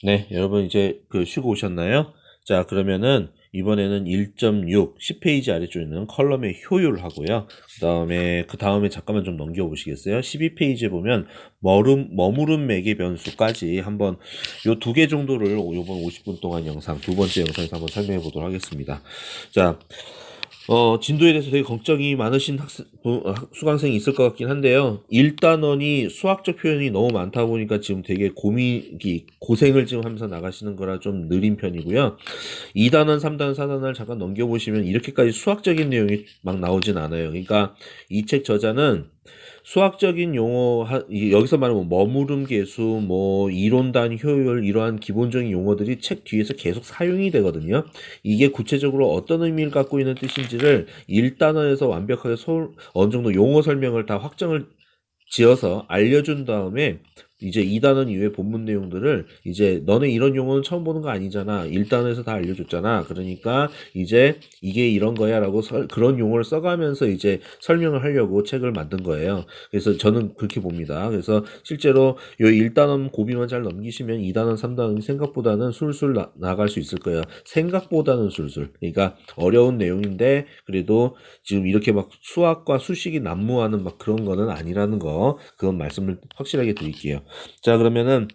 네, 여러분 이제 쉬고 오셨나요? 자, 그러면은 이번에는 1.6, 10페이지 아래쪽에 있는 컬럼의 효율 하고요. 그 다음에 잠깐만 좀 넘겨보시겠어요? 12페이지에 보면 머무름 매개 변수까지 한번 요 두 개 정도를 요번 50분 동안 영상, 두 번째 영상에서 한번 설명해 보도록 하겠습니다. 자, 진도에 대해서 되게 걱정이 많으신 수강생이 있을 것 같긴 한데요. 1단원이 수학적 표현이 너무 많다 보니까 지금 되게 고생을 지금 하면서 나가시는 거라 좀 느린 편이고요. 2단원, 3단원, 4단원을 잠깐 넘겨보시면 이렇게까지 수학적인 내용이 막 나오진 않아요. 그러니까 이 책 저자는 수학적인 용어, 여기서 말하면 머무름 계수, 이론단 효율, 이러한 기본적인 용어들이 책 뒤에서 계속 사용이 되거든요. 이게 구체적으로 어떤 의미를 갖고 있는 뜻인지를 1단원에서 완벽하게 어느 정도 용어 설명을 다 확정을 지어서 알려준 다음에 이제 2단원 이후의 본문 내용들을 이제 너네 이런 용어는 처음 보는 거 아니잖아. 1단원에서 다 알려줬잖아. 그러니까 이제 이게 이런 거야 라고 그런 용어를 써가면서 이제 설명을 하려고 책을 만든 거예요. 그래서 저는 그렇게 봅니다. 그래서 실제로 요 1단원 고비만 잘 넘기시면 2단원, 3단원이 생각보다는 술술 나갈 수 있을 거예요. 생각보다는 술술. 그러니까 어려운 내용인데 그래도 지금 이렇게 막 수학과 수식이 난무하는 막 그런 거는 아니라는 거, 그건 말씀을 확실하게 드릴게요. 자, 그러면은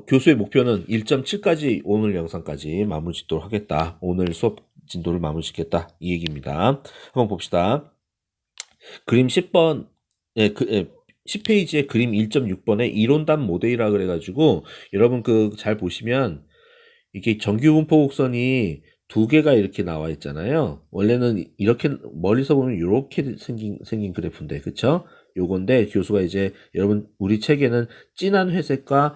교수의 목표는 1.7까지 오늘 영상까지 마무리 짓도록 하겠다. 오늘 수업 진도를 마무리 짓겠다. 이 얘기입니다. 한번 봅시다. 그림 10번, 10페이지에 그림 1.6번에 이론단 모델이라 그래가지고 여러분 잘 보시면 이게 정규분포 곡선이 두 개가 이렇게 나와 있잖아요. 원래는 이렇게 멀리서 보면 이렇게 생긴 그래프인데, 그쵸? 요건데 교수가 이제 여러분 우리 책에는 진한 회색과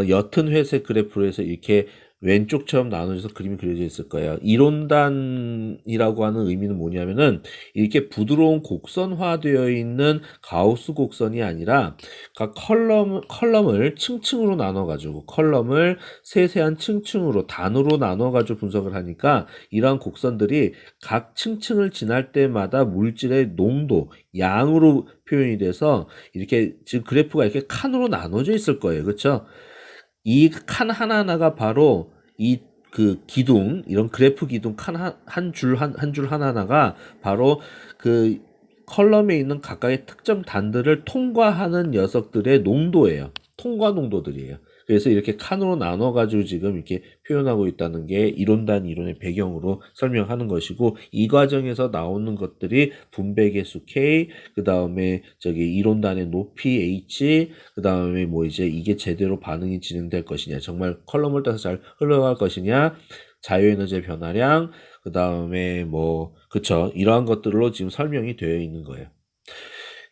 옅은 회색 그래프로 해서 이렇게 왼쪽처럼 나눠져서 그림이 그려져 있을 거예요. 이론단이라고 하는 의미는 뭐냐면은 이렇게 부드러운 곡선화되어 있는 가우스 곡선이 아니라 각 컬럼을 층층으로 나눠가지고 컬럼을 세세한 층층으로 단으로 나눠가지고 분석을 하니까 이러한 곡선들이 각 층층을 지날 때마다 물질의 농도, 양으로 표현이 돼서 이렇게 지금 그래프가 이렇게 칸으로 나눠져 있을 거예요. 그렇죠? 이 칸 하나하나가 바로 기둥, 이런 그래프 기둥 한 줄 한 줄 하나하나가 바로 그 컬럼에 있는 각각의 특정 단들을 통과하는 녀석들의 농도예요. 통과 농도들이에요. 그래서 이렇게 칸으로 나눠가지고 지금 이렇게 표현하고 있다는 게 이론단 이론의 배경으로 설명하는 것이고, 이 과정에서 나오는 것들이 분배계수 K, 그 다음에 이론단의 높이 H, 그 다음에 이제 이게 제대로 반응이 진행될 것이냐, 정말 컬럼을 따서 잘 흘러갈 것이냐, 자유에너지의 변화량, 그 다음에 그쵸, 이러한 것들로 지금 설명이 되어 있는 거예요.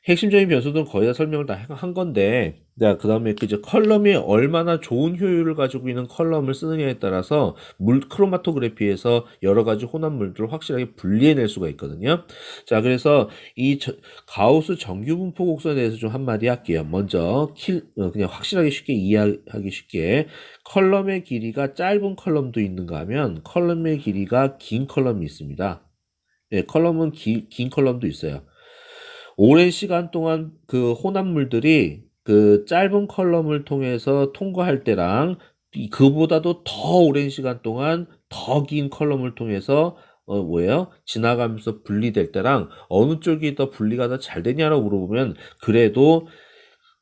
핵심적인 변수들은 거의 다 설명을 다 한 건데, 그 다음에 이제 컬럼이 얼마나 좋은 효율을 가지고 있는 컬럼을 쓰느냐에 따라서 크로마토그래피에서 여러 가지 혼합물들을 확실하게 분리해낼 수가 있거든요. 자, 그래서 가우스 정규분포 곡선에 대해서 좀 한마디 할게요. 먼저 그냥 확실하게 쉽게 이해하기 쉽게, 컬럼의 길이가 짧은 컬럼도 있는가 하면 컬럼의 길이가 긴 컬럼이 있습니다. 네, 컬럼은 긴 컬럼도 있어요. 오랜 시간 동안 그 혼합물들이 그 짧은 컬럼을 통해서 통과할 때랑 그보다도 더 오랜 시간 동안 더 긴 컬럼을 통해서 지나가면서 분리될 때랑 어느 쪽이 더 분리가 더 잘 되냐라고 물어보면, 그래도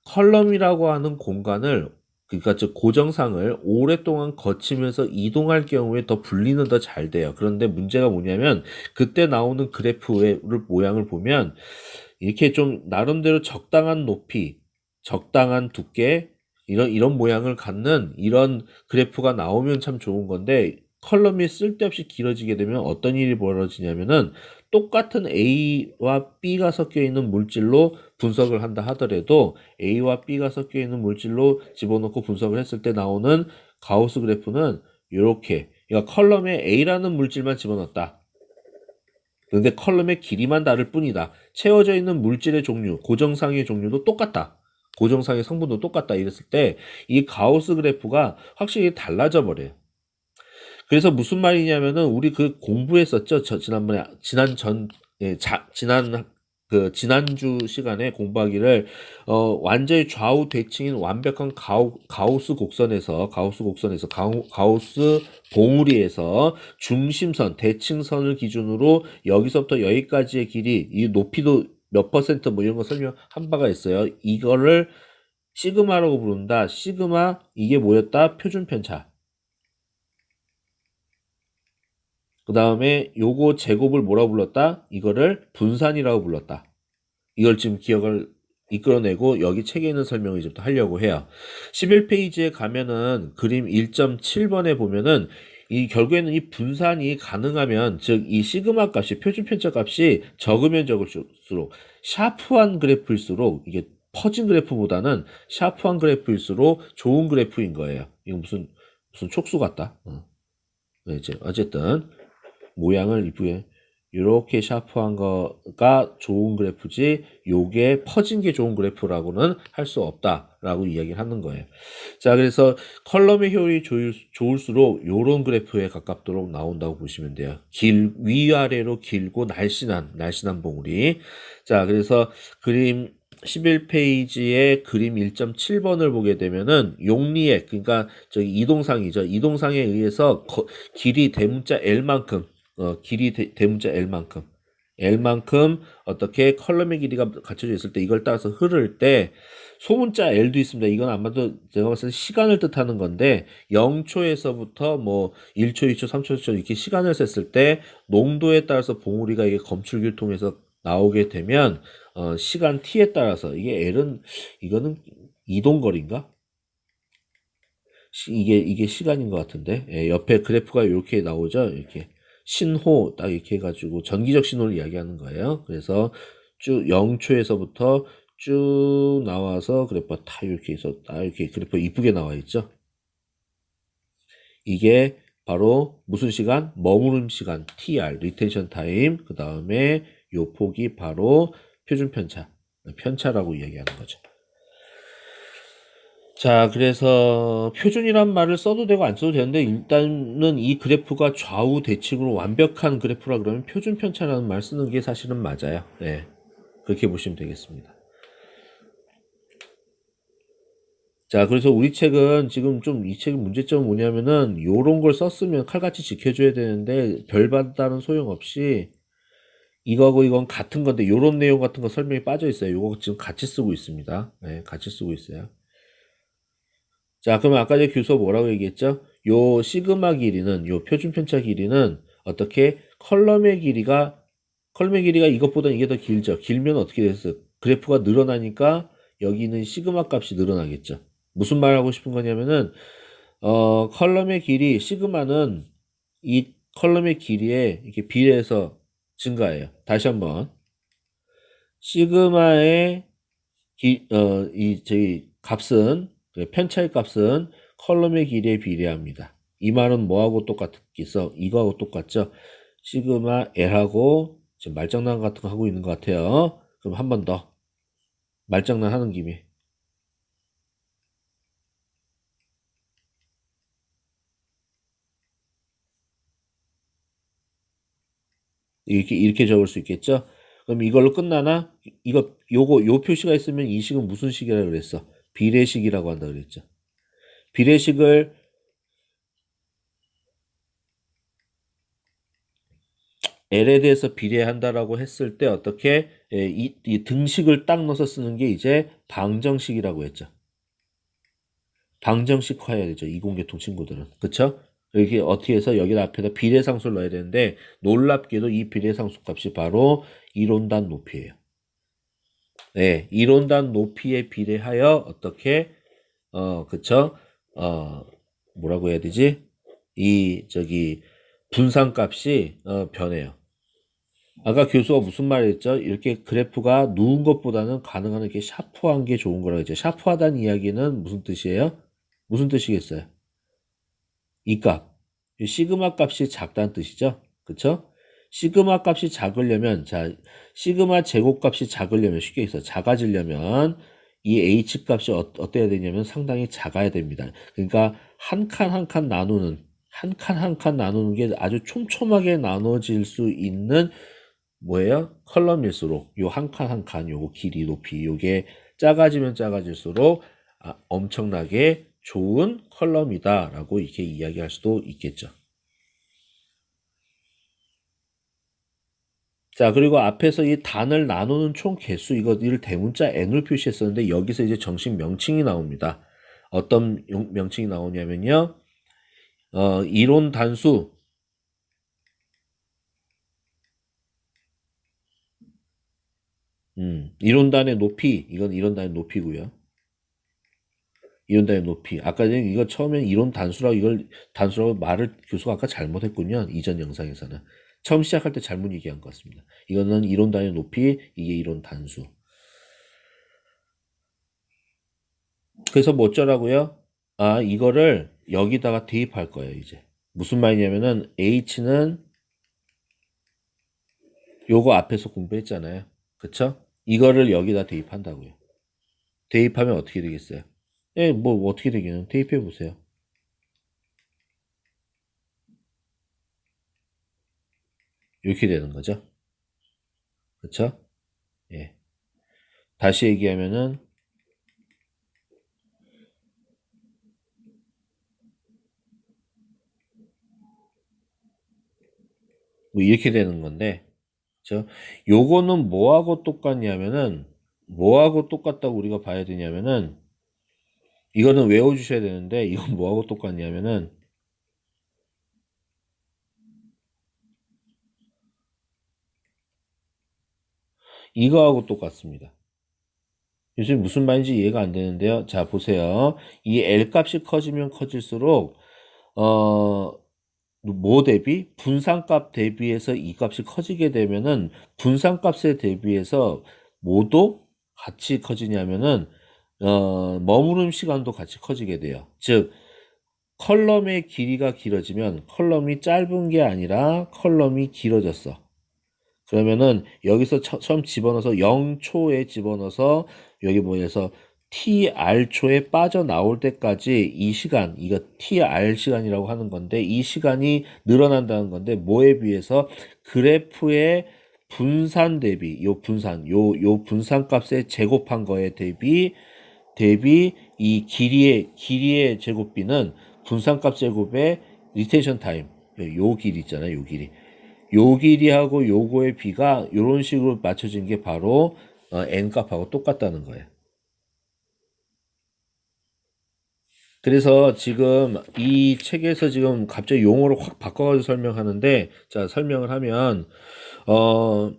컬럼이라고 하는 공간을, 그러니까 즉 고정상을 오랫동안 거치면서 이동할 경우에 더 분리는 더 잘 돼요. 그런데 문제가 뭐냐면, 그때 나오는 그래프의 모양을 보면 이렇게 좀 나름대로 적당한 높이, 적당한 두께, 이런 모양을 갖는 이런 그래프가 나오면 참 좋은 건데, 컬럼이 쓸데없이 길어지게 되면 어떤 일이 벌어지냐면은, 똑같은 A와 B가 섞여 있는 물질로 분석을 한다 하더라도 A와 B가 섞여 있는 물질로 집어넣고 분석을 했을 때 나오는 가우스 그래프는 이렇게, 그러니까 컬럼에 A라는 물질만 집어넣었다. 근데 컬럼의 길이만 다를 뿐이다. 채워져 있는 물질의 종류, 고정상의 종류도 똑같다. 고정상의 성분도 똑같다. 이랬을 때 이 가우스 그래프가 확실히 달라져 버려요. 그래서 무슨 말이냐면은 우리 공부했었죠. 지난번에 지난 그 지난주 시간에 공부하기를 완전히 좌우 대칭인 완벽한 가우스 곡선에서 가우스 봉우리에서 중심선 대칭선을 기준으로 여기서부터 여기까지의 길이 이 높이도 몇 퍼센트 뭐 이런 거 설명한 바가 있어요. 이거를 시그마라고 부른다. 시그마 이게 뭐였다? 표준 편차. 그 다음에 요거 제곱을 뭐라고 불렀다? 이거를 분산이라고 불렀다. 이걸 지금 기억을 이끌어내고 여기 책에 있는 설명을 이제부터 하려고 해요. 11페이지에 가면은 그림 1.7번에 보면은 이 결국에는 이 분산이 가능하면 즉 이 시그마 값이 표준 편차 값이 적으면 적을수록 샤프한 그래프일수록 이게 퍼진 그래프보다는 샤프한 그래프일수록 좋은 그래프인 거예요. 이거 무슨 촉수 같다. 네, 이제 어쨌든 모양을 이쁘게 이렇게 샤프한 거가 좋은 그래프지 요게 퍼진 게 좋은 그래프라고는 할 수 없다라고 이야기를 하는 거예요. 자, 그래서 컬럼의 효율이 좋을수록 요런 그래프에 가깝도록 나온다고 보시면 돼요. 위아래로 길고 날씬한 봉우리. 자, 그래서 그림 11페이지에 그림 1.7번을 보게 되면은 용리액, 그러니까 저기 이동상이죠. 이동상에 의해서 길이 대문자 L만큼 길이 대문자 L만큼 어떻게 컬럼의 길이가 갖춰져 있을 때 이걸 따라서 흐를 때 소문자 L도 있습니다. 이건 아마도 제가 봤을 때 시간을 뜻하는 건데 0초에서부터 뭐 1초, 2초, 3초, 4초 이렇게 시간을 셌을 때 농도에 따라서 봉우리가 이게 검출기를 통해서 나오게 되면 시간 t에 따라서 이게 L은 이거는 이동거리인가? 이게 시간인 것 같은데 옆에 그래프가 이렇게 나오죠. 이렇게 신호 딱 이렇게 해가지고 전기적 신호를 이야기하는 거예요. 그래서 쭉 0초에서부터 쭉 나와서 그래프가 다 이렇게 해서 딱 이렇게 그래프 이쁘게 나와 있죠. 이게 바로 무슨 시간? 머무름 시간 TR, 리텐션 타임. 그 다음에 요 폭이 바로 표준 편차라고 이야기하는 거죠. 자, 그래서 표준이란 말을 써도 되고 안 써도 되는데 일단은 이 그래프가 좌우 대칭으로 완벽한 그래프라 그러면 표준 편차라는 말 쓰는 게 사실은 맞아요. 네. 그렇게 보시면 되겠습니다. 자, 그래서 우리 책은 지금 좀 이 책의 문제점은 뭐냐면은 요런 걸 썼으면 칼같이 지켜줘야 되는데 별다른 소용없이 이거하고 이건 같은 건데 요런 내용 같은 거 설명이 빠져 있어요. 요거 지금 같이 쓰고 있습니다. 네, 같이 쓰고 있어요. 자, 그러면 아까 전에 교수가 뭐라고 얘기했죠? 요 시그마 길이는, 요 표준 편차 길이는 어떻게 컬럼의 길이가 이것보다 이게 더 길죠. 길면 어떻게 됐어요? 그래프가 늘어나니까 여기는 시그마 값이 늘어나겠죠. 무슨 말 하고 싶은 거냐면은, 컬럼의 길이, 시그마는 이 컬럼의 길이에 이렇게 비례해서 증가해요. 다시 한번. 시그마의 저희 값은 편차의 값은 컬럼의 길이에 비례합니다. 이 말은 뭐하고 똑같겠어? 이거하고 똑같죠? 시그마 L하고 지금 말장난 같은 거 하고 있는 것 같아요. 그럼 한 번 더 말장난 하는 김에 이렇게 적을 수 있겠죠? 그럼 이걸로 끝나나? 요 표시가 있으면 이 식은 무슨 식이라 그랬어? 비례식이라고 한다 그랬죠. 비례식을 L에 대해서 비례한다라고 했을 때 어떻게 이 등식을 딱 넣어서 쓰는 게 이제 방정식이라고 했죠. 방정식 화해야 되죠. 이공계통 친구들은. 그쵸? 이렇게 어떻게 해서 여기 앞에다 비례상수를 넣어야 되는데 놀랍게도 이 비례상수 값이 바로 이론단 높이예요. 네, 이론단 높이에 비례하여 어떻게 그쵸? 어, 뭐라고 해야 되지? 저기 분산값이 변해요. 아까 교수가 무슨 말을 했죠? 이렇게 그래프가 누운 것보다는 가능한 이렇게 샤프한 게 좋은 거라고 했죠. 샤프하다는 이야기는 무슨 뜻이에요? 무슨 뜻이겠어요? 이 값. 이 시그마 값이 작다는 뜻이죠. 그쵸? 시그마 값이 작으려면, 자, 시그마 제곱 값이 작으려면, 쉽게 해서 작아지려면, 이 H 값이 어때야 되냐면 상당히 작아야 됩니다. 그러니까 한 칸 한 칸 나누는, 한 칸 한 칸 나누는 게 아주 촘촘하게 나눠질 수 있는 뭐예요? 컬럼일수록 요 한 칸 한 칸 요거 길이 높이 요게 작아지면 작아질수록 엄청나게 좋은 컬럼이다라고 이렇게 이야기할 수도 있겠죠. 자, 그리고 앞에서 이 단을 나누는 총 개수 이를 대문자 n으로 표시했었는데 여기서 이제 정식 명칭이 나옵니다. 어떤 명칭이 나오냐면요. 이론 단수, 이론단의 높이, 이건 이론단의 높이고요. 이론단의 높이. 아까 전에 이거 처음엔 이론 단수라고 이걸 단수라고 말을 교수가 아까 잘못했군요. 이전 영상에서는. 처음 시작할 때 잘못 얘기한 것 같습니다. 이거는 이론단의 높이, 이게 이론 단수. 그래서 뭐 어쩌라고요? 아, 이거를 여기다가 대입할 거예요, 이제. 무슨 말이냐면은 H는 요거 앞에서 공부했잖아요. 그쵸? 이거를 여기다 대입한다고요. 대입하면 어떻게 되겠어요? 예, 뭐 어떻게 되겠는 대입해 보세요. 이렇게 되는 거죠. 그쵸? 예. 다시 얘기하면은 뭐 이렇게 되는 건데, 그쵸? 요거는 뭐하고 똑같냐면은 뭐하고 똑같다고 우리가 봐야 되냐면은 이거는 외워주셔야 되는데 이건 뭐하고 똑같냐면은 이거하고 똑같습니다. 요즘 무슨 말인지 이해가 안 되는데요. 자, 보세요. 이 L 값이 커지면 커질수록 뭐 대비? 분산값 대비해서 이 값이 커지게 되면은 분산값에 대비해서 뭐도 같이 커지냐면은 머무름 시간도 같이 커지게 돼요. 즉 컬럼의 길이가 길어지면 컬럼이 짧은 게 아니라 컬럼이 길어졌어. 그러면은 여기서 처음 집어넣어서 0초에 집어넣어서 여기 뭐해서 TR초에 빠져나올 때까지 이 시간, 이거 TR 시간이라고 하는 건데 이 시간이 늘어난다는 건데 뭐에 비해서 그래프의 분산 대비, 요 분산 값에 제곱한 거에 대비 이 길이의 제곱비는 분산값 제곱의 리텐션 타임, 요 길이 있잖아요, 요 길이. 요 길이하고 요거의 비가 요런 식으로 맞춰진 게 바로 n 값하고 똑같다는 거예요. 그래서 지금 이 책에서 지금 갑자기 용어를 확 바꿔가지고 설명하는데, 자, 설명을 하면, 어,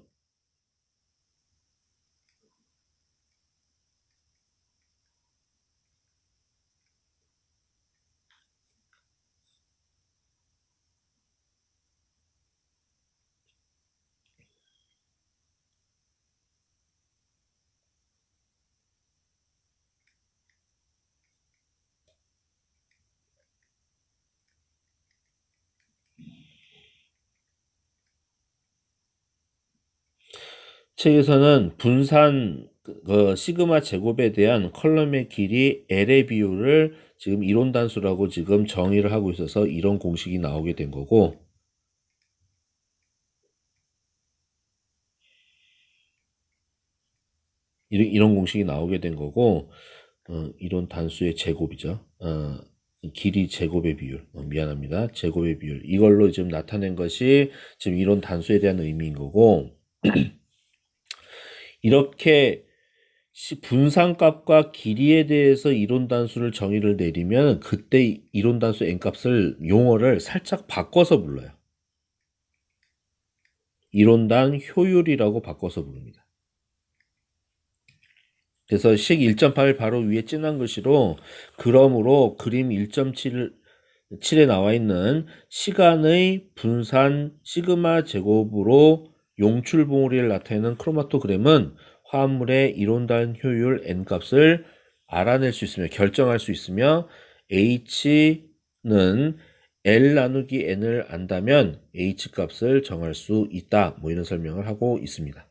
책에서는 시그마 제곱에 대한 컬럼의 길이 L의 비율을 지금 이론 단수라고 지금 정의를 하고 있어서 이런 공식이 나오게 된 거고, 이런 공식이 나오게 된 거고, 이런 단수의 제곱이죠. 길이 제곱의 비율. 미안합니다. 제곱의 비율. 이걸로 지금 나타낸 것이 지금 이런 단수에 대한 의미인 거고, 이렇게 분산값과 길이에 대해서 이론 단수를 정의를 내리면 그때 이론 단수 n값을 용어를 살짝 바꿔서 불러요. 이론단 효율이라고 바꿔서 부릅니다. 그래서 식 1.8 바로 위에 진한 글씨로 그러므로 그림 1.7에 나와 있는 시간의 분산 시그마 제곱으로 용출 봉우리를 나타내는 크로마토그램은 화합물의 이론단 효율 n값을 알아낼 수 있으며 결정할 수 있으며 h는 L 나누기 n을 안다면 h 값을 정할 수 있다. 뭐 이런 설명을 하고 있습니다.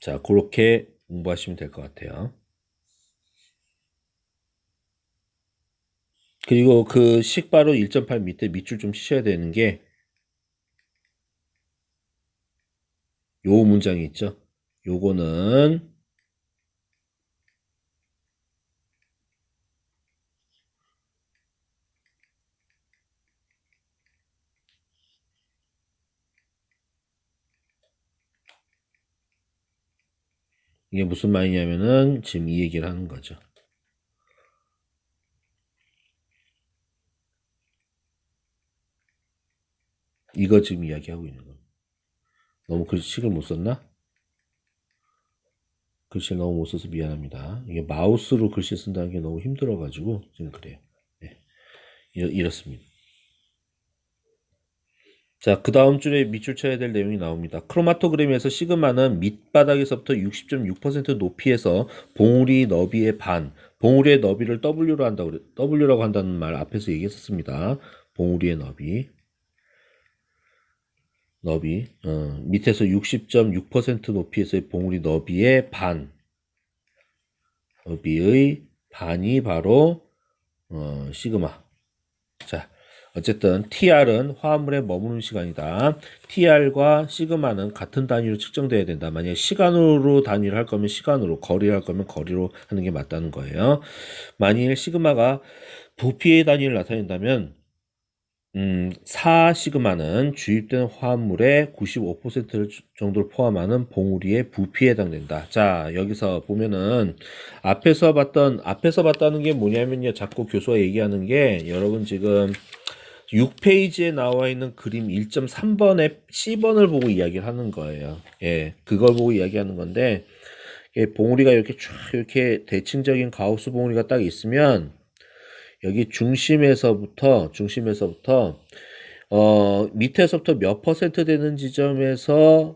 자, 그렇게 공부하시면 될 것 같아요. 그리고 그 식바로 1.8 밑에 밑줄 좀 치셔야 되는 게 요 문장이 있죠. 요거는 이게 무슨 말이냐면은 지금 이 얘기를 하는 거죠. 이거 지금 이야기하고 있는 거. 너무 글씨를 못 썼나? 글씨를 너무 못 써서 미안합니다. 이게 마우스로 글씨 쓴다는 게 너무 힘들어가지고 지금 그래요. 네. 이렇습니다. 자, 그 다음 줄에 밑줄 쳐야 될 내용이 나옵니다. 크로마토그램에서 시그마는 밑바닥에서부터 60.6% 높이에서 봉우리 너비의 반, 봉우리의 너비를 W로 한다고 W라고 한다는 말 앞에서 얘기했었습니다. 봉우리의 너비, 밑에서 60.6% 높이에서의 봉우리 너비의 반, 너비의 반이 바로 시그마. 자, 어쨌든 TR은 화합물에 머무는 시간이다. TR과 시그마는 같은 단위로 측정돼야 된다. 만약에 시간으로 단위를 할 거면 시간으로, 거리를 할 거면 거리로 하는 게 맞다는 거예요. 만일 시그마가 부피의 단위를 나타낸다면 4 시그마는 주입된 화합물의 95% 정도를 포함하는 봉우리의 부피에 해당된다. 자, 여기서 보면은 앞에서 봤다는 게 뭐냐면요. 자꾸 교수가 얘기하는 게 여러분 지금 6페이지에 나와 있는 그림 1.3번의 C번을 보고 이야기를 하는 거예요. 예, 그걸 보고 이야기하는 건데, 예, 봉우리가 이렇게 쫙 이렇게 대칭적인 가우스 봉우리가 딱 있으면, 여기 중심에서부터, 밑에서부터 몇 퍼센트 되는 지점에서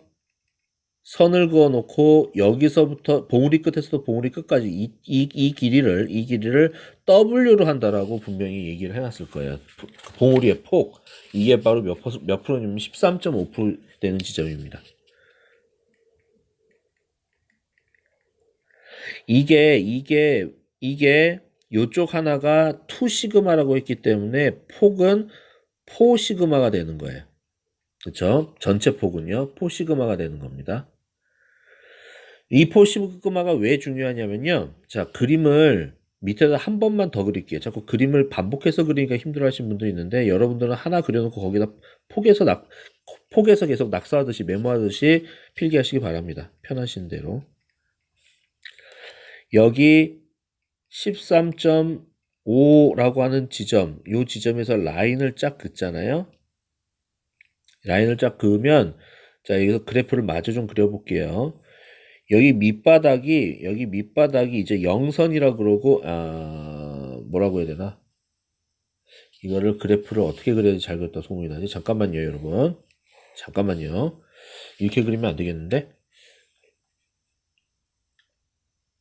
선을 그어 놓고 여기서부터 봉우리 끝에서도 봉우리 끝까지 이 길이를 W로 한다라고 분명히 얘기를 해놨을 거예요. 봉우리의 폭 이게 바로 몇 프로냐면 13.5% 되는 지점입니다. 이게 요쪽 하나가 2 시그마라고 했기 때문에 폭은 4 시그마가 되는 거예요. 그렇죠? 전체 폭은요. 4 시그마가 되는 겁니다. 이 포시그마가 왜 중요하냐면요. 자, 그림을 밑에다 한 번만 더 그릴게요. 자꾸 그림을 반복해서 그리니까 힘들어 하시는 분들이 있는데 여러분들은 하나 그려놓고 거기다 폭에서 계속 낙서하듯이 메모하듯이 필기하시기 바랍니다. 편하신 대로. 여기 13.5라고 하는 지점, 이 지점에서 라인을 쫙 긋잖아요. 라인을 쫙 그으면 자, 여기서 그래프를 마저 좀 그려볼게요. 여기 밑바닥이 이제 영선이라 그러고, 뭐라고 해야 되나? 이거를 그래프를 어떻게 그려야지 잘 그렸다 소문이 나지? 잠깐만요, 여러분. 잠깐만요. 이렇게 그리면 안 되겠는데?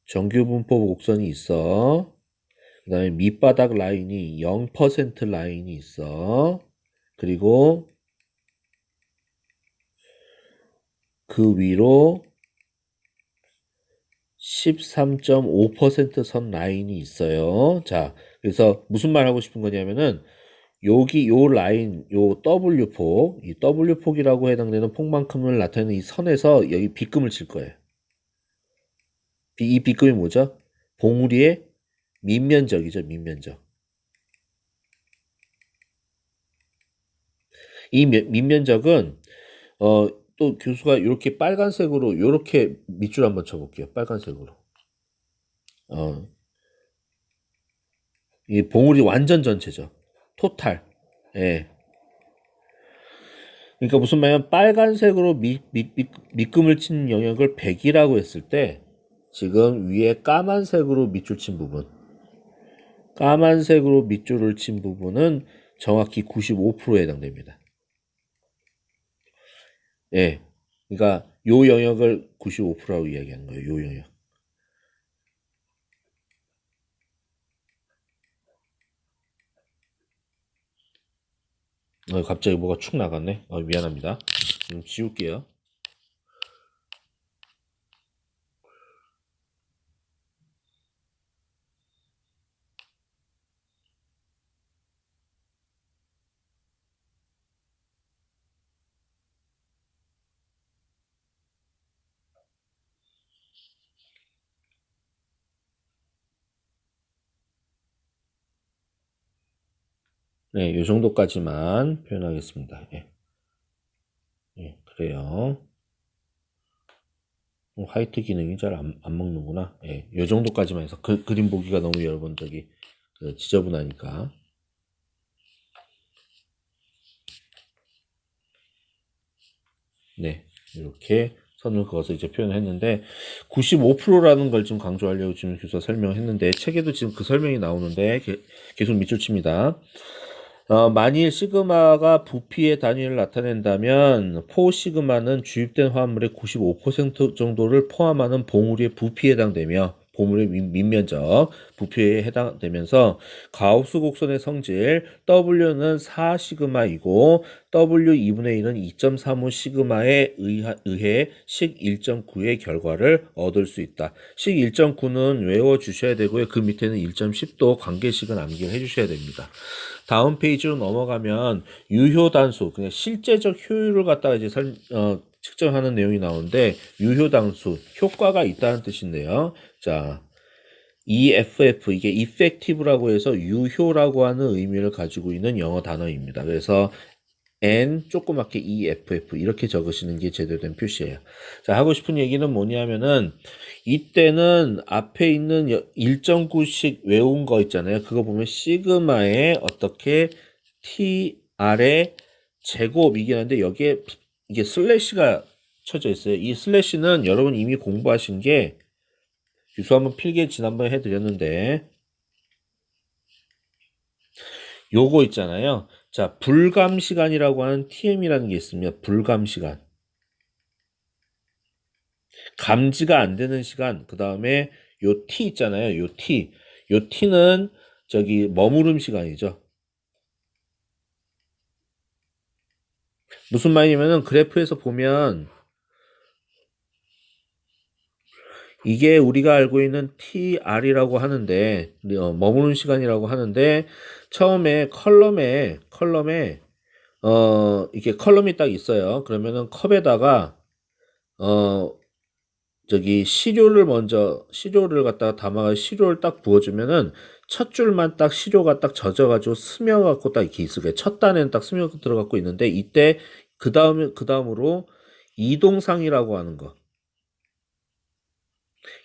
정규분포 곡선이 있어. 그 다음에 밑바닥 라인이 0% 라인이 있어. 그리고 그 위로 13.5% 선 라인이 있어요. 자, 그래서 무슨 말 하고 싶은 거냐면은 여기 요 라인, 요 W폭, 이 W폭이라고 해당되는 폭만큼을 나타내는 이 선에서 여기 B금을 칠 거예요. 이 B금이 뭐죠? 봉우리의 밑면적이죠, 밑면적. 이 밑면적은 또 교수가 이렇게 빨간색으로 이렇게 밑줄 한번 쳐볼게요. 빨간색으로. 이 봉우리 완전 전체죠. 토탈. 예. 그러니까 무슨 말이냐면 빨간색으로 밑금을 친 영역을 100이라고 했을 때 지금 위에 까만색으로 밑줄 친 부분 까만색으로 밑줄을 친 부분은 정확히 95%에 해당됩니다. 예. 그러니까 요 영역을 95%라고 이야기하는 거예요. 요 영역. 갑자기 뭐가 축 나갔네. 미안합니다. 지울게요. 네, 요 정도까지만 표현하겠습니다. 예, 예, 그래요. 화이트 기능이 잘 안 먹는구나. 예, 요 정도까지만 해서 그림 보기가 너무 여러분 지저분하니까. 네, 이렇게 선을 그어서 이제 표현을 했는데 95%라는 걸 좀 강조하려고 지금 교수가 설명했는데 책에도 지금 그 설명이 나오는데 계속 밑줄 칩니다. 만일 시그마가 부피의 단위를 나타낸다면 포 시그마는 주입된 화합물의 95% 정도를 포함하는 봉우리의 부피에 해당되며 봉우리의 밑면적 부피에 해당되면서 가우스 곡선의 성질 W는 4 시그마이고 W 2분의 1은 2.35 시그마에 의해 식 1.9의 결과를 얻을 수 있다. 식 1.9는 외워주셔야 되고요. 그 밑에는 1.10도 관계식은 암기를 해주셔야 됩니다. 다음 페이지로 넘어가면 유효 단수, 그냥 실제적 효율을 갖다가 이제 측정하는 내용이 나오는데 유효 단수, 효과가 있다는 뜻인데요. 자, EFF, 이게 effective라고 해서 유효라고 하는 의미를 가지고 있는 영어 단어입니다. 그래서 N 조그맣게 EFF 이렇게 적으시는 게 제대로 된 표시예요. 자, 하고 싶은 얘기는 뭐냐면은 이때는 앞에 있는 1.9씩 외운 거 있잖아요. 그거 보면 시그마에 어떻게 TR의 제곱이긴 한데 여기에 이게 슬래시가 쳐져 있어요. 이 슬래시는 여러분 이미 공부하신 게 교수 한번 필기 지난번에 해드렸는데 요거 있잖아요. 자, 불감 시간이라고 하는 TM이라는 게 있습니다. 불감 시간. 감지가 안 되는 시간. 그 다음에 요 T 있잖아요. 요 T. 요 T는 저기 머무름 시간이죠. 무슨 말이냐면은 그래프에서 보면 이게 우리가 알고 있는 TR이라고 하는데 머무는 시간이라고 하는데 처음에 컬럼에 이게 컬럼이 딱 있어요. 그러면은 컵에다가 저기 시료를 갖다가 담아가 시료를 딱 부어주면은 첫 줄만 딱 시료가 딱 젖어가지고 스며갖고 딱 이렇게 있을 거예요. 첫 단에는 딱 스며 들어갖고 있는데 이때 그 다음으로 이동상이라고 하는 거.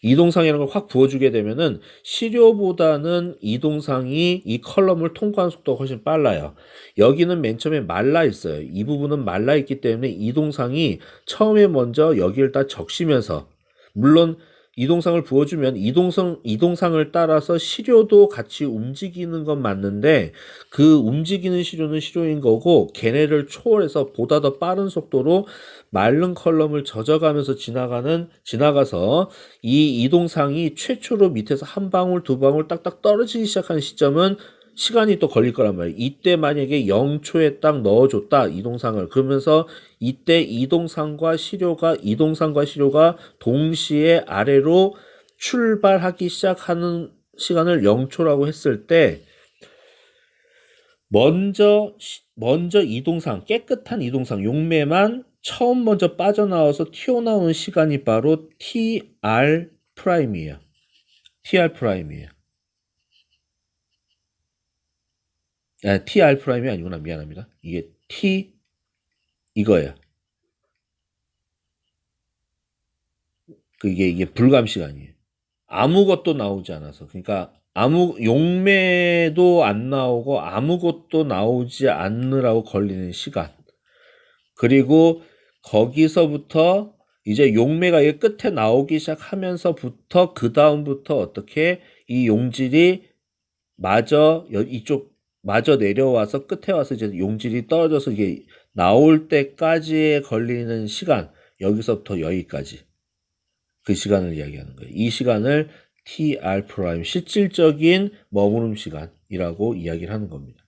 이동상이라는 걸 확 부어주게 되면은 시료보다는 이동상이 이 컬럼을 통과하는 속도가 훨씬 빨라요. 여기는 맨 처음에 말라 있어요. 이 부분은 말라 있기 때문에 이동상이 처음에 먼저 여기를 다 적시면서 물론 이동상을 부어주면 이동상을 따라서 시료도 같이 움직이는 건 맞는데 그 움직이는 시료는 시료인 거고 걔네를 초월해서 보다 더 빠른 속도로 마른 컬럼을 젖어가면서 지나가서 이 이동상이 최초로 밑에서 한 방울 두 방울 딱딱 떨어지기 시작하는 시점은 시간이 또 걸릴 거란 말이에요. 이때 만약에 0초에 딱 넣어줬다 이동상을 그러면서 이때 이동상과 시료가 동시에 아래로 출발하기 시작하는 시간을 0초라고 했을 때 먼저 이동상 깨끗한 이동상 용매만 처음 먼저 빠져나와서 튀어나오는 시간이 바로 TR 프라임이에요. TR 프라임이에요. TR 프라임이 아니구나. 미안합니다. 이게 T 이거예요. 이게 불감 시간이에요. 아무것도 나오지 않아서. 그러니까 용매도 안 나오고 아무것도 나오지 않느라고 걸리는 시간. 그리고 거기서부터 이제 용매가 이 끝에 나오기 시작하면서부터 그 다음부터 어떻게 이 용질이 이쪽 마저 내려와서 끝에 와서 이제 용질이 떨어져서 이게 나올 때까지에 걸리는 시간 여기서부터 여기까지 그 시간을 이야기하는 거예요. 이 시간을 TR 프라임 실질적인 머무름 시간이라고 이야기를 하는 겁니다.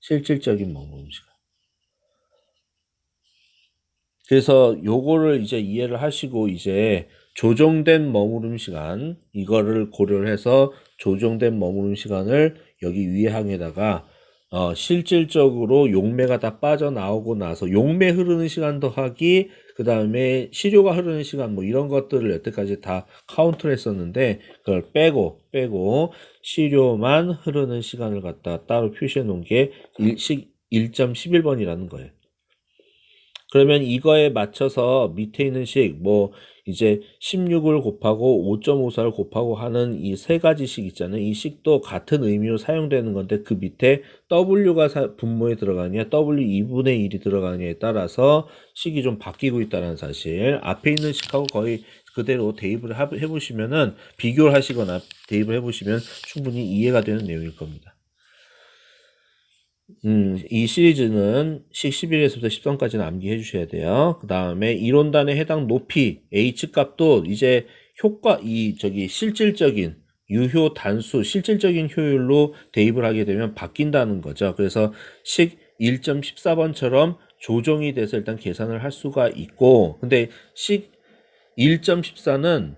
실질적인 머무름 시간. 그래서 요거를 이제 이해를 하시고 이제 조정된 머무름 시간 이거를 고려를 해서 조정된 머무름 시간을 여기 위에 항에다가 실질적으로 용매가 다 빠져나오고 나서 용매 흐르는 시간 더하기 그 다음에 시료가 흐르는 시간 뭐 이런 것들을 여태까지 다 카운트를 했었는데 그걸 빼고 시료만 흐르는 시간을 갖다 따로 표시해 놓은 게 1.11번이라는 거예요. 그러면 이거에 맞춰서 밑에 있는 식, 뭐, 이제 16을 곱하고 5.54를 곱하고 하는 이 세 가지 식 있잖아요. 이 식도 같은 의미로 사용되는 건데 그 밑에 W가 분모에 들어가느냐, W 2분의 1이 들어가느냐에 따라서 식이 좀 바뀌고 있다는 사실. 앞에 있는 식하고 거의 그대로 대입을 해보시면은 비교를 하시거나 대입을 해보시면 충분히 이해가 되는 내용일 겁니다. 이 시리즈는 식 11에서부터 13까지는 암기해 주셔야 돼요. 그 다음에 이론단에 해당 높이, H값도 이제 실질적인 유효 단수, 실질적인 효율로 대입을 하게 되면 바뀐다는 거죠. 그래서 식 1.14번처럼 조정이 돼서 일단 계산을 할 수가 있고, 근데 식 1.14는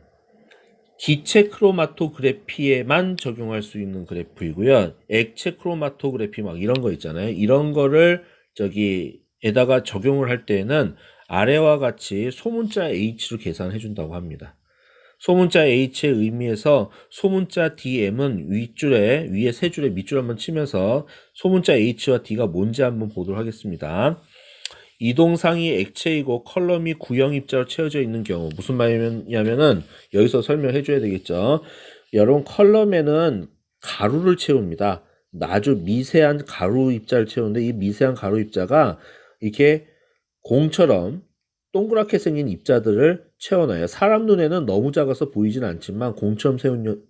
기체 크로마토그래피에만 적용할 수 있는 그래프이고요. 액체 크로마토그래피 막 이런 거 있잖아요. 이런 거를 에다가 적용을 할 때에는 아래와 같이 소문자 H로 계산해 준다고 합니다. 소문자 H의 의미에서 소문자 DM은 위에 세 줄에 밑줄 한번 치면서 소문자 H와 D가 뭔지 한번 보도록 하겠습니다. 이동상이 액체이고 컬럼이 구형 입자로 채워져 있는 경우 무슨 말이냐면은 여기서 설명해 줘야 되겠죠. 여러분 컬럼에는 가루를 채웁니다. 아주 미세한 가루 입자를 채우는데 이 미세한 가루 입자가 이렇게 공처럼 동그랗게 생긴 입자들을 채워넣어요. 사람 눈에는 너무 작아서 보이진 않지만 공처럼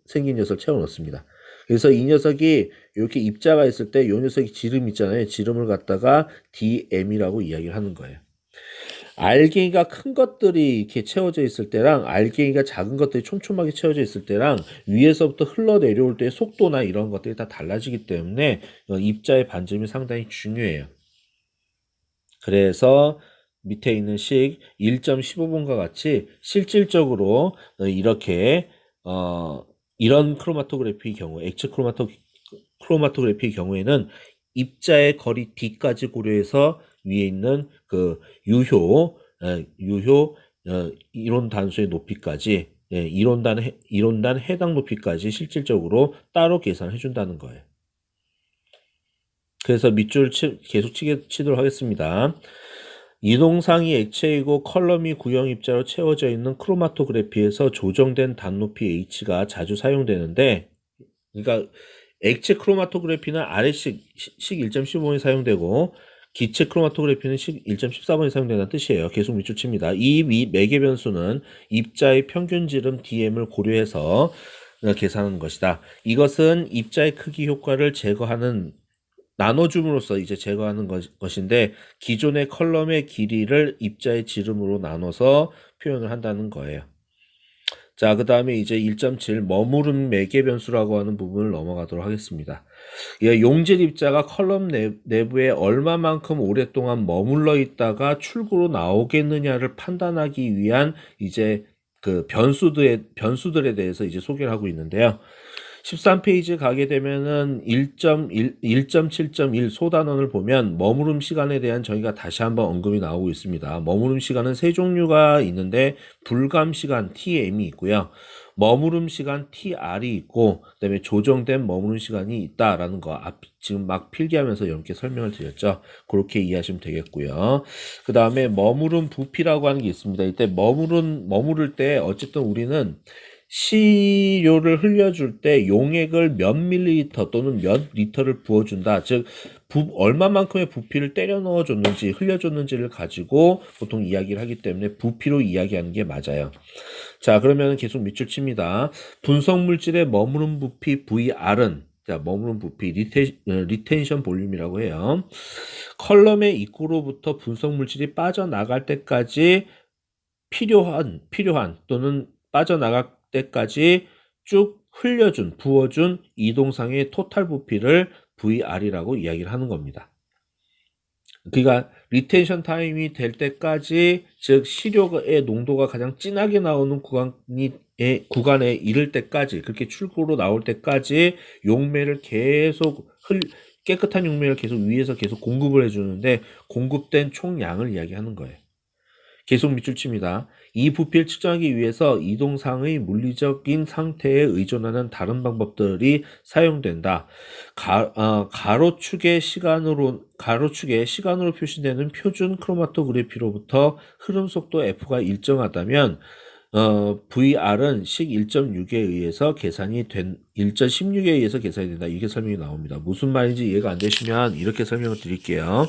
생긴 녀석을 채워넣습니다. 그래서 이 녀석이 이렇게 입자가 있을 때 이 녀석이 지름 있잖아요. 지름을 갖다가 DM이라고 이야기를 하는 거예요. 알갱이가 큰 것들이 이렇게 채워져 있을 때랑 알갱이가 작은 것들이 촘촘하게 채워져 있을 때랑 위에서부터 흘러내려올 때의 속도나 이런 것들이 다 달라지기 때문에 입자의 반점이 상당히 중요해요. 그래서 밑에 있는 식 1.15번과 같이 실질적으로 이렇게 이런 크로마토그래피의 경우, 액체 크로마토그래피의 경우에는 입자의 거리 D까지 고려해서 위에 있는 그 유효 이론 단수의 높이까지 이론단 해당 높이까지 실질적으로 따로 계산해 준다는 거예요. 그래서 밑줄 계속 치도록 하겠습니다. 이동상이 액체이고 컬럼이 구형 입자로 채워져 있는 크로마토그래피에서 조정된 단높이 H가 자주 사용되는데, 그러니까 액체 크로마토그래피는 아래식 1.15번이 사용되고 기체 크로마토그래피는 식 1.14번이 사용된다는 뜻이에요. 계속 밑줄 칩니다. 이 매개 변수는 입자의 평균 지름 DM을 고려해서 계산하는 것이다. 이것은 입자의 크기 효과를 나눠줌으로써 이제 제거하는 것인데 기존의 컬럼의 길이를 입자의 지름으로 나눠서 표현을 한다는 거예요. 자, 그 다음에 이제 1.7 머무른 매개 변수라고 하는 부분을 넘어가도록 하겠습니다. 용질 입자가 컬럼 내부에 얼마만큼 오랫동안 머물러 있다가 출구로 나오겠느냐를 판단하기 위한 이제 그 변수들에 대해서 이제 소개를 하고 있는데요. 13페이지 가게 되면은 1.7.1 소단원을 보면 머무름 시간에 대한 저희가 다시 한번 언급이 나오고 있습니다. 머무름 시간은 세 종류가 있는데 불감 시간 TM이 있고요. 머무름 시간 TR이 있고 그다음에 조정된 머무름 시간이 있다라는 거 지금 막 필기하면서 여러분께 설명을 드렸죠. 그렇게 이해하시면 되겠고요. 그 다음에 머무름 부피라고 하는 게 있습니다. 이때 머무를 때 어쨌든 우리는 시료를 흘려줄 때 용액을 몇 밀리리터 또는 몇 리터를 부어준다. 즉 얼마만큼의 부피를 때려 넣어줬는지 흘려줬는지를 가지고 보통 이야기를 하기 때문에 부피로 이야기하는 게 맞아요. 자, 그러면 계속 밑줄 칩니다. 분석물질의 머무른 부피 VR은 머무른 부피 리텐션 볼륨이라고 해요. 컬럼의 입구로부터 분석물질이 빠져나갈 때까지 필요한 또는 빠져나갈 때까지 쭉 부어준 이동상의 토탈 부피를 VR이라고 이야기를 하는 겁니다. 그러니까 리텐션 타임이 될 때까지 즉 시료의 농도가 가장 진하게 나오는 구간에 이를 때까지 그렇게 출구로 나올 때까지 용매를 계속 깨끗한 용매를 계속 위에서 계속 공급을 해주는데 공급된 총량을 이야기하는 거예요. 계속 밑줄 칩니다. 이 부피를 측정하기 위해서 이동상의 물리적인 상태에 의존하는 다른 방법들이 사용된다. 가로축의 시간으로 표시되는 표준 크로마토그래피로부터 흐름 속도 F가 일정하다면 VR은 식 1.6에 의해서 계산이 된 1.16에 의해서 계산이 된다. 이게 설명이 나옵니다. 무슨 말인지 이해가 안 되시면 이렇게 설명을 드릴게요.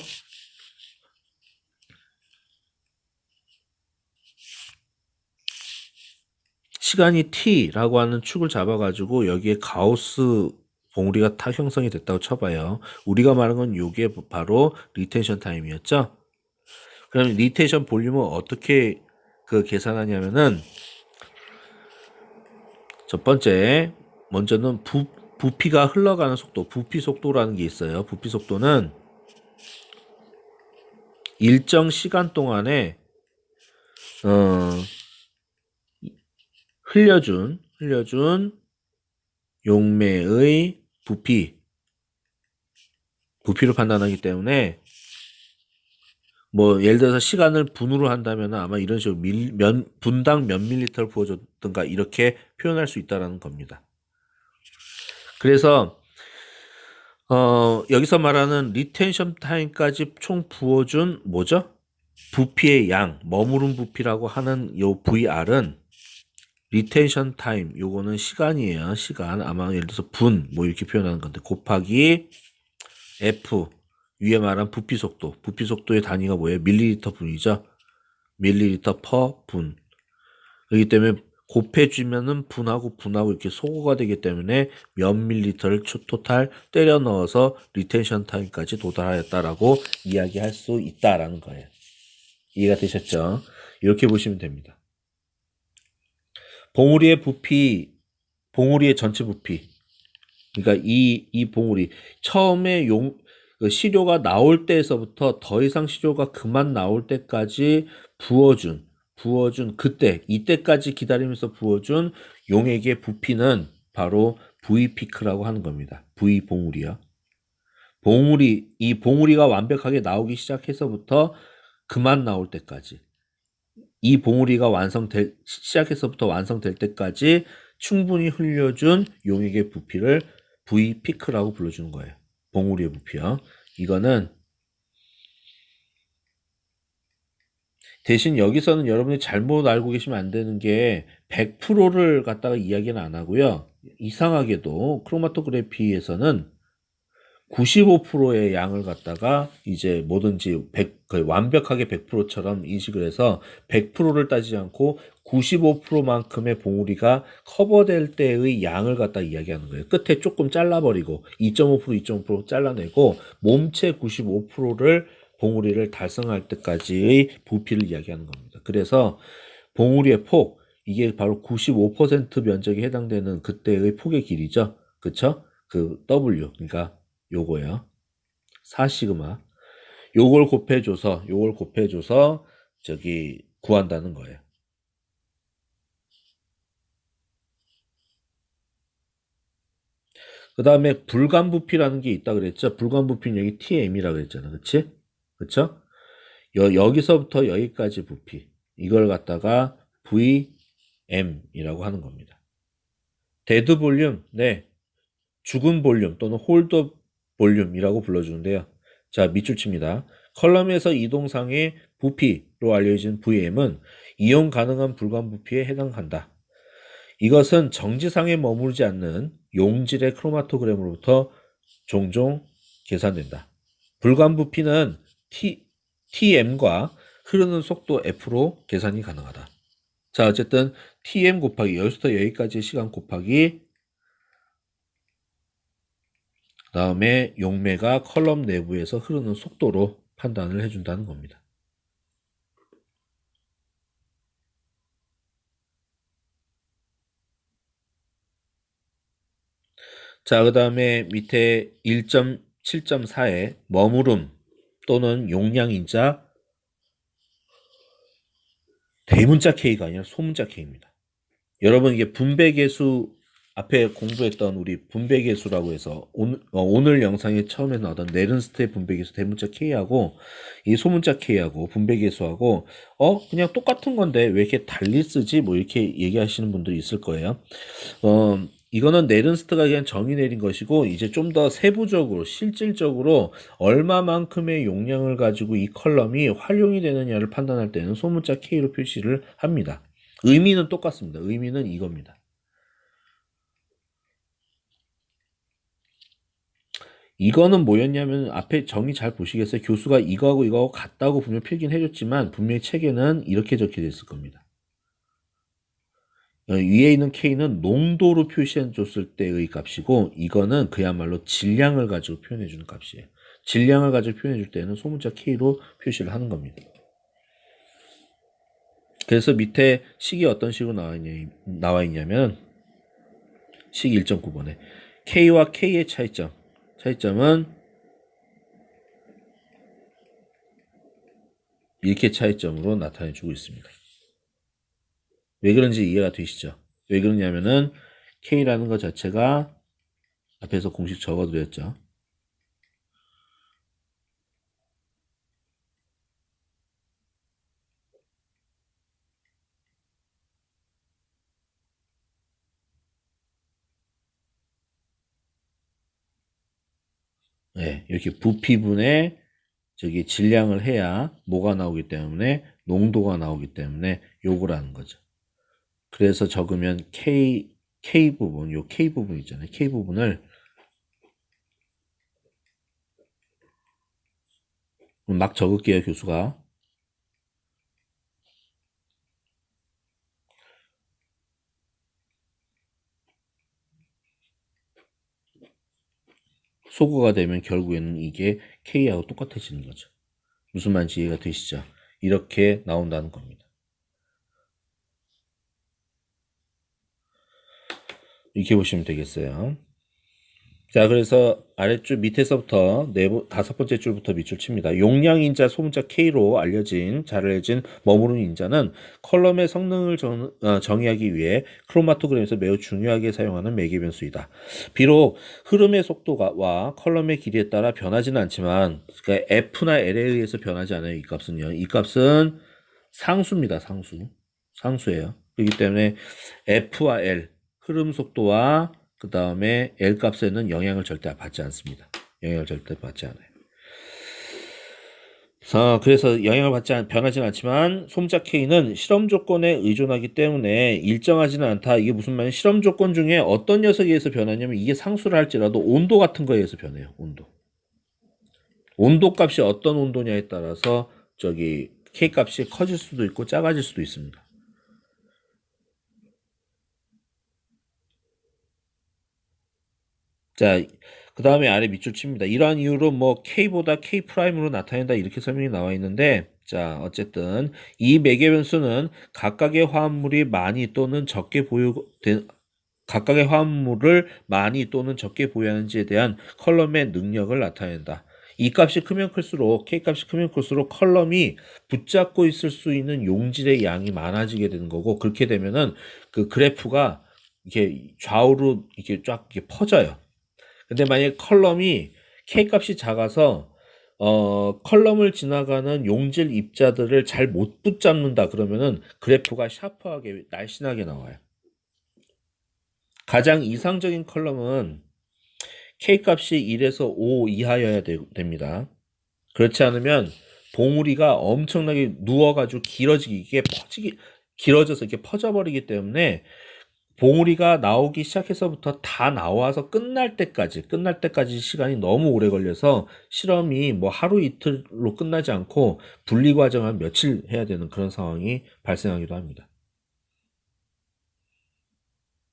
시간이 t라고 하는 축을 잡아가지고 여기에 가우스 봉우리가 타 형성이 됐다고 쳐봐요. 우리가 말한 건 이게 바로 리텐션 타임이었죠. 그럼 리텐션 볼륨을 어떻게 계산하냐면은 첫 번째 먼저는 부피가 흘러가는 속도, 부피 속도라는 게 있어요. 부피 속도는 일정 시간 동안에 흘려준 용매의 부피로 판단하기 때문에 뭐 예를 들어서 시간을 분으로 한다면 아마 이런 식으로 분당 몇 밀리터를 부어줬던가 이렇게 표현할 수 있다는 겁니다. 그래서 여기서 말하는 리텐션 타임까지 총 부어준 뭐죠? 부피의 양, 머무른 부피라고 하는 요 VR은 리텐션 타임, 요거는 시간이에요. 시간. 아마 예를 들어서 분, 뭐 이렇게 표현하는 건데, 곱하기 F, 위에 말한 부피 속도. 부피 속도의 단위가 뭐예요? 밀리리터 분이죠. 밀리리터 퍼 분. 그렇기 때문에 곱해주면은 분하고 이렇게 소거가 되기 때문에 몇 밀리리터를 토탈 때려 넣어서 리텐션 타임까지 도달하였다라고 이야기할 수 있다라는 거예요. 이해가 되셨죠? 이렇게 보시면 됩니다. 봉우리의 전체 부피. 그러니까 이 봉우리 처음에 시료가 나올 때에서부터 더 이상 시료가 그만 나올 때까지 부어준 이때까지 기다리면서 부어준 용액의 부피는 바로 V피크라고 하는 겁니다. V 봉우리요. 이 봉우리가 완벽하게 나오기 시작해서부터 그만 나올 때까지, 이 봉우리가 시작해서부터 완성될 때까지 충분히 흘려준 용액의 부피를 V피크라고 불러주는 거예요. 봉우리의 부피요. 이거는 대신 여기서는 여러분이 잘못 알고 계시면 안 되는 게 100%를 갖다가 이야기는 안 하고요. 이상하게도 크로마토그래피에서는 95%의 양을 갖다가 이제 뭐든지 거의 완벽하게 100%처럼 인식을 해서 100%를 따지지 않고 95%만큼의 봉우리가 커버될 때의 양을 갖다 이야기하는 거예요. 끝에 조금 잘라버리고 2.5% 잘라내고 몸체 95%를 봉우리를 달성할 때까지의 부피를 이야기하는 겁니다. 그래서 봉우리의 폭, 이게 바로 95% 면적에 해당되는 그때의 폭의 길이죠. 그쵸? 그 W, 그러니까 요거요. 4시그마. 요걸 곱해줘서 구한다는 거예요. 그 다음에 불감부피라는 게 있다 그랬죠. 불감부피는 여기 TM이라 그랬잖아. 그치? 그쵸? 여기서부터 여기까지 부피. 이걸 갖다가 VM이라고 하는 겁니다. 데드 볼륨, 네. 죽은 볼륨 또는 홀더 볼륨이라고 불러주는데요. 자, 밑줄 칩니다. 컬럼에서 이동상의 부피로 알려진 VM은 이용 가능한 불감 부피에 해당한다. 이것은 정지상에 머무르지 않는 용질의 크로마토그램으로부터 종종 계산된다. 불감 부피는 TM과 흐르는 속도 F로 계산이 가능하다. 자, 어쨌든 TM 곱하기 여기서부터 여기까지의 시간 곱하기 그 다음에 용매가 컬럼 내부에서 흐르는 속도로 판단을 해준다는 겁니다. 자, 그 다음에 밑에 1.7.4에 머무름 또는 용량인자 대문자 K가 아니라 소문자 K입니다. 여러분 이게 분배계수 앞에 공부했던 우리 분배계수라고 해서 오늘 영상에 처음에 나왔던 네른스트의 분배계수 대문자 K하고 이 소문자 K하고 분배계수하고 그냥 똑같은 건데 왜 이렇게 달리 쓰지? 뭐 이렇게 얘기하시는 분들이 있을 거예요. 이거는 네른스트가 그냥 정의 내린 것이고 이제 좀 더 세부적으로 실질적으로 얼마만큼의 용량을 가지고 이 컬럼이 활용이 되느냐를 판단할 때는 소문자 K로 표시를 합니다. 의미는 똑같습니다. 의미는 이겁니다. 이거는 뭐였냐면 앞에 정의 잘 보시겠어요? 교수가 이거하고 이거하고 같다고 분명 필기는 해줬지만 분명히 책에는 이렇게 적혀 있을 겁니다. 위에 있는 K는 농도로 표시해 줬을 때의 값이고 이거는 그야말로 질량을 가지고 표현해 주는 값이에요. 질량을 가지고 표현해 줄 때는 소문자 K로 표시를 하는 겁니다. 그래서 밑에 식이 어떤 식으로 나와 있냐면 식 1.9번에 K와 K의 차이점은 이렇게 차이점으로 나타내 주고 있습니다. 왜 그런지 이해가 되시죠? 왜 그러냐면은 K라는 것 자체가 앞에서 공식 적어드렸죠. 네, 이렇게 부피분의 저기 질량을 해야 뭐가 나오기 때문에 농도가 나오기 때문에 요거라는 거죠. 그래서 적으면 K 부분, 요 K 부분 있잖아요. K 부분을 막 적을게요, 교수가. 소거가 되면 결국에는 이게 K하고 똑같아지는 거죠. 무슨 말인지 이해가 되시죠? 이렇게 나온다는 겁니다. 이렇게 보시면 되겠어요. 자, 그래서 아래줄 밑에서부터 다섯 번째 줄부터 밑줄 칩니다. 용량 인자 소문자 K로 잘 알려진 머무르는 인자는 컬럼의 성능을 정의하기 위해 크로마토그램에서 매우 중요하게 사용하는 매개 변수이다. 비록 흐름의 속도와 컬럼의 길이에 따라 변하지는 않지만, 그러니까 F나 L에 의해서 변하지 않아요. 이 값은요. 이 값은 상수입니다. 상수예요. 그렇기 때문에 F와 L, 흐름 속도와 그 다음에 L 값에는 영향을 절대 받지 않습니다. 영향을 절대 받지 않아요. 그래서 변하지는 않지만 소문자 K는 실험 조건에 의존하기 때문에 일정하지는 않다. 이게 무슨 말이냐? 실험 조건 중에 어떤 녀석에 의해서 변하냐면 이게 상수를 할지라도 온도 같은 거에 의해서 변해요. 온도 값이 어떤 온도냐에 따라서 저기 K 값이 커질 수도 있고 작아질 수도 있습니다. 자, 그 다음에 아래 밑줄 칩니다. 이러한 이유로 뭐 K보다 K 프라임으로 나타낸다 이렇게 설명이 나와 있는데 자, 어쨌든 이 매개 변수는 각각의 화합물을 많이 또는 적게 보유하는지에 대한 컬럼의 능력을 나타낸다. 이 값이 크면 클수록 K 값이 크면 클수록 컬럼이 붙잡고 있을 수 있는 용질의 양이 많아지게 되는 거고 그렇게 되면은 그 그래프가 이렇게 좌우로 이렇게 쫙 이렇게 퍼져요. 근데 만약에 컬럼이 K값이 작아서 컬럼을 지나가는 용질 입자들을 잘 못 붙잡는다 그러면은 그래프가 샤프하게 날씬하게 나와요. 가장 이상적인 컬럼은 K값이 1에서 5 이하여야 됩니다. 그렇지 않으면 봉우리가 엄청나게 누워가지고 길어져서 이렇게 퍼져버리기 때문에 봉우리가 나오기 시작해서부터 다 나와서 끝날 때까지 시간이 너무 오래 걸려서 실험이 뭐 하루 이틀로 끝나지 않고 분리 과정을 며칠 해야 되는 그런 상황이 발생하기도 합니다.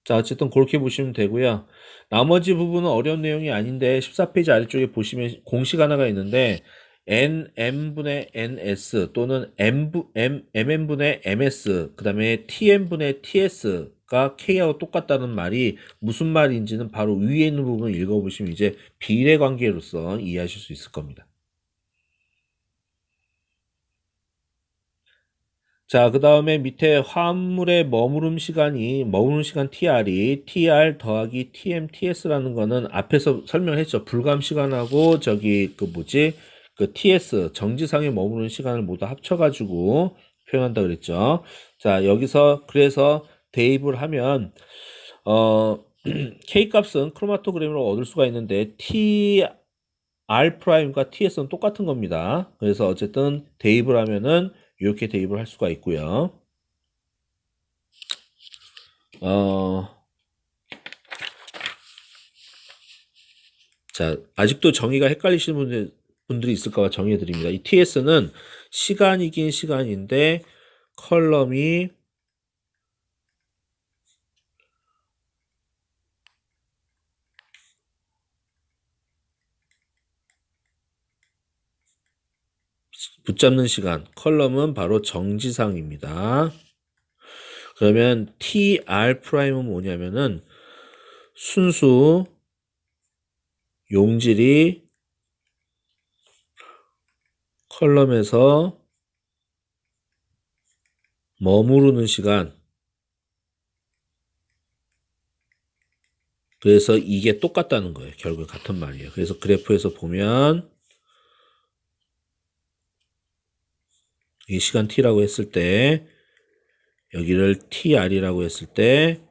자, 어쨌든 그렇게 보시면 되고요. 나머지 부분은 어려운 내용이 아닌데 14페이지 아래쪽에 보시면 공식 하나가 있는데 nm분의 ns 또는 mn분의 ms 그 다음에 tn분의 ts가 k하고 똑같다는 말이 무슨 말인지는 바로 위에 있는 부분을 읽어보시면 이제 비례 관계로서 이해하실 수 있을 겁니다. 자, 그 다음에 밑에 화합물의 머무름 시간 TR이 TR 더하기 TM, TS라는 거는 앞에서 설명했죠. 불감 시간하고 저기 그 TS 정지상에 머무르는 시간을 모두 합쳐가지고 표현한다 그랬죠. 자, 여기서 그래서 대입을 하면 K 값은 크로마토그램으로 얻을 수가 있는데 TR 프라임과 TS는 똑같은 겁니다. 그래서 어쨌든 대입을 하면은 이렇게 대입을 할 수가 있고요. 자, 아직도 정의가 헷갈리시는 분들이 있을까 봐 정의해 드립니다. 이 TS는 시간이긴 시간인데 컬럼이 붙잡는 시간, 컬럼은 바로 정지상입니다. 그러면 TR 프라임은 뭐냐면은 순수 용질이 컬럼에서 머무르는 시간. 그래서 이게 똑같다는 거예요. 결국 같은 말이에요. 그래서 그래프에서 보면 이 시간 t라고 했을 때 여기를 tr이라고 했을 때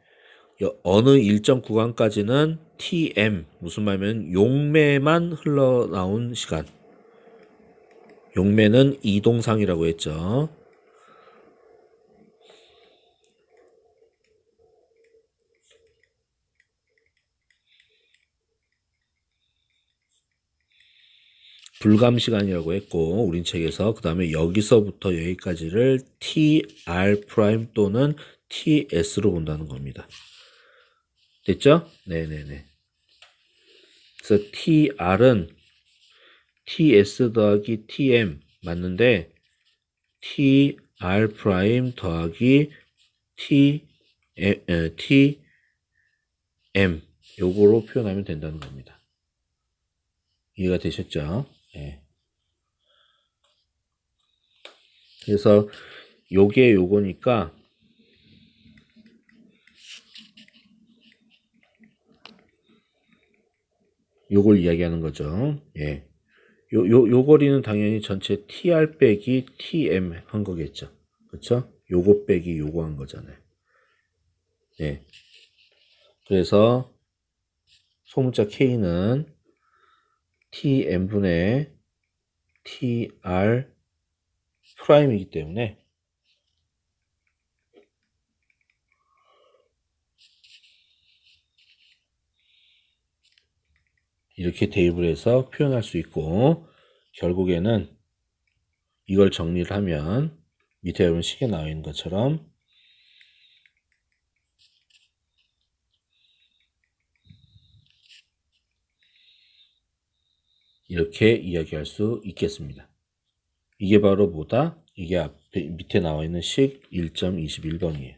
어느 일정 구간까지는 tm 무슨 말이냐면 용매만 흘러나온 시간. 용매는 이동상이라고 했죠. 불감 시간이라고 했고 우린 책에서 그 다음에 여기서부터 여기까지를 tr 프라임 또는 ts로 본다는 겁니다. 됐죠? 네네네. 그래서 tr은 ts 더하기 tm 맞는데 tr 프라임 더하기 tm 요거로 표현하면 된다는 겁니다. 이해가 되셨죠? 네. 그래서 요게 요거니까 요걸 이야기하는 거죠. 예. 요 거리는 당연히 전체 tr 빼기 tm 한 거겠죠. 그쵸? 요거 빼기 요거 한 거잖아요. 예. 그래서 소문자 k는 tm분의 tr 프라임이기 때문에 이렇게 대입을 해서 표현할 수 있고 결국에는 이걸 정리를 하면 밑에 여러분 식에 나와 있는 것처럼 이렇게 이야기할 수 있겠습니다. 이게 바로 뭐다? 이게 앞에 밑에 나와 있는 식 1.21번이에요.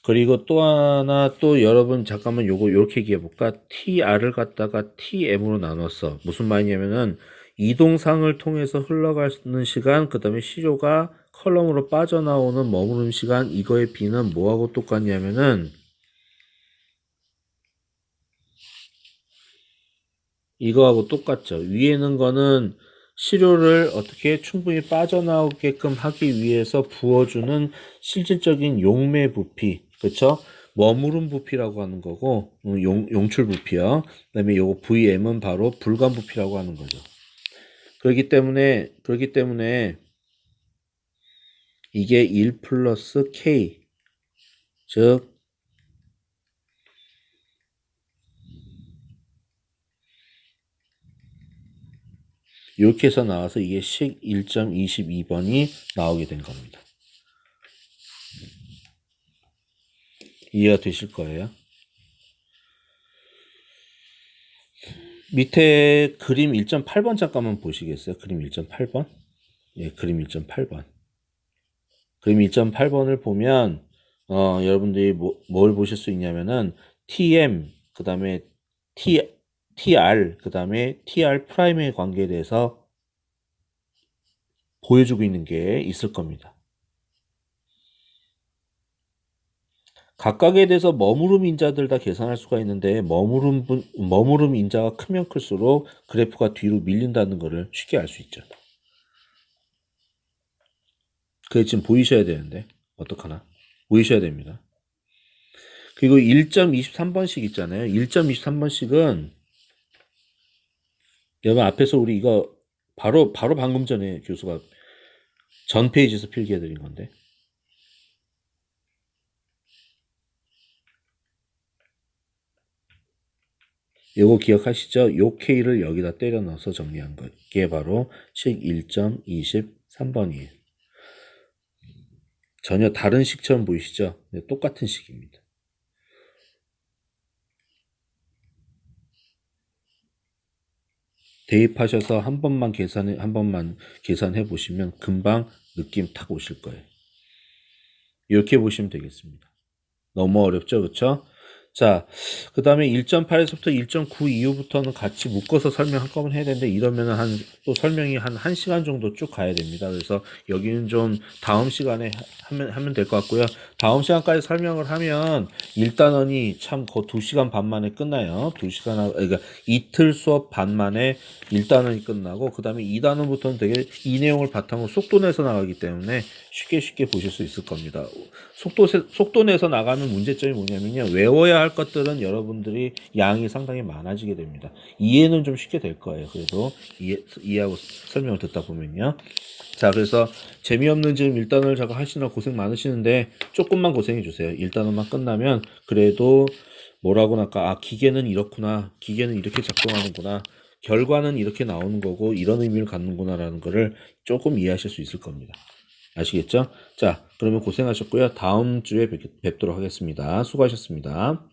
그리고 또 하나 또 여러분 잠깐만 요거 요렇게 얘기해 볼까? TR을 갖다가 TM으로 나눴어. 무슨 말이냐면은 이동상을 통해서 흘러가는 시간, 그 다음에 시료가 컬럼으로 빠져나오는 머무름 시간, 이거의 B는 뭐하고 똑같냐면은 이거하고 똑같죠. 위에 있는 거는 시료를 어떻게 충분히 빠져나오게끔 하기 위해서 부어주는 실질적인 용매 부피, 그쵸? 머무름 부피라고 하는 거고, 용출 부피요. 그 다음에 요거 VM은 바로 불감 부피라고 하는 거죠. 그렇기 때문에 이게 1 플러스 K, 즉, 이렇게 해서 나와서 이게 식 1.22번이 나오게 된 겁니다. 이해가 되실 거예요. 밑에 그림 1.8번 잠깐만 보시겠어요? 그림 1.8번? 예, 그림 1.8번. 그림 1.8번을 보면, 여러분들이 뭘 보실 수 있냐면은, TM, 그 다음에 TR, 그 다음에 TR 프라임의 관계에 대해서 보여주고 있는 게 있을 겁니다. 각각에 대해서 머무름 인자들 다 계산할 수가 있는데 머무름 인자가 크면 클수록 그래프가 뒤로 밀린다는 것을 쉽게 알 수 있죠. 그게 지금 보이셔야 되는데 어떡하나? 보이셔야 됩니다. 그리고 1.23번씩 있잖아요. 1.23번씩은 여러분 앞에서 우리 이거 바로 방금 전에 교수가 전 페이지에서 필기해 드린 건데 요거 기억하시죠? 요 K를 여기다 때려 넣어서 정리한 거. 이게 바로 식 1.23번이에요. 전혀 다른 식처럼 보이시죠? 네, 똑같은 식입니다. 대입하셔서 한 번만 계산해 보시면 금방 느낌 탁 오실 거예요. 이렇게 보시면 되겠습니다. 너무 어렵죠, 그렇죠? 자, 그 다음에 1.8에서부터 1.9 이후부터는 같이 묶어서 설명 한꺼번에 해야 되는데 이러면은 또 설명이 한 1시간 정도 쭉 가야 됩니다. 그래서 여기는 좀 다음 시간에 하면 될 것 같고요. 다음 시간까지 설명을 하면 1단원이 참 그 2시간 반 만에 끝나요. 2시간, 그러니까 이틀 수업 반 만에 1단원이 끝나고 그 다음에 2단원부터는 되게 이 내용을 바탕으로 속도 내서 나가기 때문에 쉽게 보실 수 있을 겁니다. 속도 내서 나가는 문제점이 뭐냐면요. 외워야 할 것들은 여러분들이 양이 상당히 많아지게 됩니다. 이해는 좀 쉽게 될 거예요. 그래도 이해하고 설명을 듣다 보면요. 자, 그래서 재미없는 지금 1단원을 자꾸 하시느라 고생 많으시는데 조금만 고생해 주세요. 1단원만 끝나면 그래도 뭐라고 할까? 아, 기계는 이렇구나. 기계는 이렇게 작동하는구나. 결과는 이렇게 나오는 거고 이런 의미를 갖는구나라는 거를 조금 이해하실 수 있을 겁니다. 아시겠죠? 자, 그러면 고생하셨고요. 다음 주에 뵙도록 하겠습니다. 수고하셨습니다.